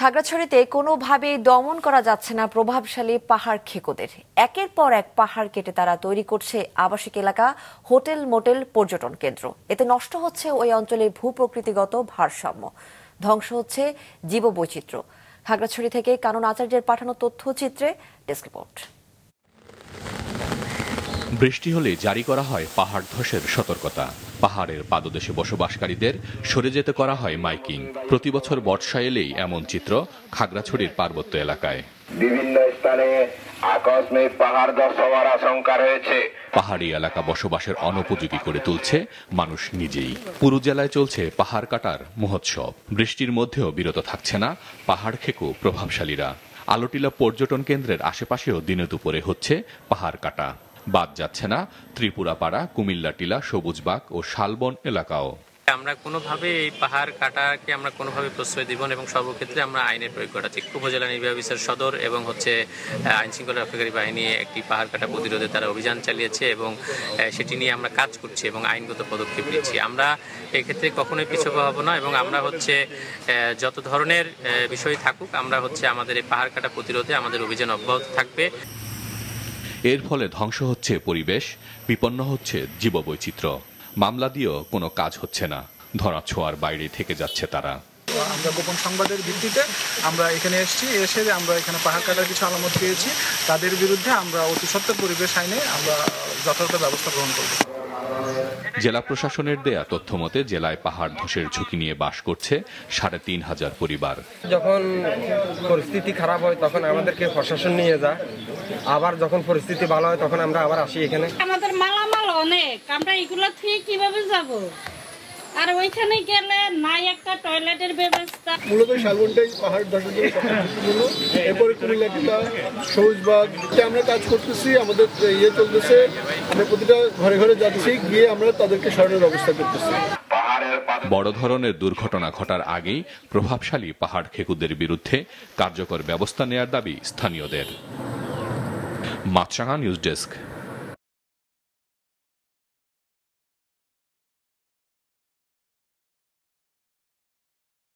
খাগড়াছড়িতে কোনোভাবেই দমন করা যাচ্ছে না প্রভাবশালী পাহাড় খেকোদের। একের পর এক পাহাড় কেটে তারা তৈরি করছে আবাসিক এলাকা, হোটেল, মোটেল, পর্যটন কেন্দ্র। এতে নষ্ট হচ্ছে ওই অঞ্চলের ভূপ্রকৃতিগত ভারসাম্য, ধ্বংস হচ্ছে জীববৈচিত্র্য। খাগড়াছড়ি থেকে কানন আচার্যের পাঠানো তথ্যচিত্রে ডেস্ক রিপোর্ট। বৃষ্টি হলে জারি করা হয় পাহাড় ধসের সতর্কতা। পাহাড়ের পাদদেশে বসবাসকারীদের সরে যেতে করা হয় মাইকিং। প্রতি বছর বর্ষা এলেই এমন চিত্র খাগড়াছড়ির পার্বত্য এলাকায়। বিভিন্ন স্থানে আকস্মিক পাহাড় ধস হওয়ার আশঙ্কা রয়েছে। পাহাড়ি এলাকা বসবাসের অনুপযোগী করে তুলছে মানুষ নিজেই। পুরো জেলায় চলছে পাহাড় কাটার মহোৎসব। বৃষ্টির মধ্যেও বিরত থাকছে না পাহাড় খেকো প্রভাবশালীরা। আলোটিলা পর্যটন কেন্দ্রের আশেপাশেও দিনে দুপুরে হচ্ছে পাহাড় কাটা। বাদ যাচ্ছে না ত্রিপুরাপাড়া, কুমিল্লা টিলা, সবুজবাগ ও শালবন এলাকাও। আমরা কোনোভাবে এই পাহাড় কাটাকে আমরা কোনোভাবে প্রশ্রয় দিব না এবং সর্বক্ষেত্রে আমরা আইনের প্রয়োগ করাচ্ছি। উপজেলা নির্বাহী অফিসার সদর এবং আইন শৃঙ্খলা রক্ষাকারী বাহিনী একটি পাহাড় কাটা প্রতিরোধে তারা অভিযান চালিয়েছে এবং সেটি নিয়ে আমরা কাজ করছি এবং আইনগত পদক্ষেপ নিচ্ছি। আমরা এক্ষেত্রে কখনোই পিছপা হব না এবং আমরা যত ধরনের বিষয় থাকুক আমরা আমাদের এই পাহাড় কাটা প্রতিরোধে আমাদের অভিযান অব্যাহত থাকবে। এর ফলে ধ্বংস হচ্ছে পরিবেশ, বিপন্ন হচ্ছে জীববৈচিত্র্য। মামলা দিয়েও কোনো কাজ হচ্ছে না, ধরাছোঁয়ার বাইরে থেকে যাচ্ছে তারা। আমরা গোপন সংবাদের ভিত্তিতে আমরা এখানে এসে আমরা এখানে পাহাড় কাটার কিছু আলামত পেয়েছি। তাদের বিরুদ্ধে আমরা অতি সত্বর পরিবেশ আইনে আমরা যথাযথ ব্যবস্থা গ্রহণ করব। জেলা প্রশাসনের দেয়া তথ্য মতে জেলায় পাহাড় ধসের ঝুঁকি নিয়ে বাস করছে ৩৫০০ পরিবার। যখন পরিস্থিতি খারাপ হয় তখন আমাদেরকে প্রশাসন নিয়ে যায়, আবার যখন পরিস্থিতি ভালো হয় তখন আমরা আবার আসি এখানে। আমাদের মালামাল অনেক, আমরা এগুলো থেকে কিভাবে যাব? আর ওইখানে গেলে নাই একটা টয়লেটের ব্যবস্থা। মূলত শালবনটাই পাহাড় ধসের জন্য এরপরে কুমিল্লা টিলা, সবুজবাগ আমরা কাজ করতেছি। আমাদের চলতেছে, আমরা প্রতিটা ঘরে ঘরে যাচ্ছি, গিয়ে আমরা তাদেরকে সরানোর ব্যবস্থা করতেছি। বড় ধরনের দুর্ঘটনা ঘটার আগেই প্রভাবশালী পাহাড় খেকুদের বিরুদ্ধে কার্যকর ব্যবস্থা নেয়ার দাবি স্থানীয়দের। মাছরাঙা নিউজ ডেস্ক।